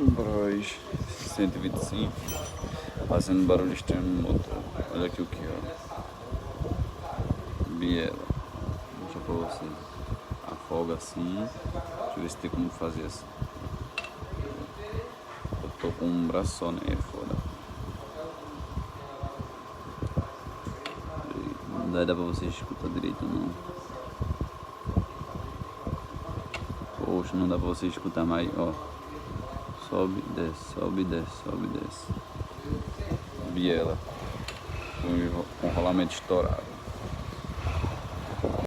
Bros 125 fazendo barulho extremo no motor. Olha aqui o que, ó. Biela. Vou mostrar pra vocês. Afoga assim. Deixa eu ver se tem como fazer assim. Eu tô com um braço só, né? É foda. Não vai dar pra vocês escutar direito não. Poxa, não dá pra vocês escutar mais, ó. Sobe, desce, sobe, desce, sobe, desce. Biela. Com rolamento estourado.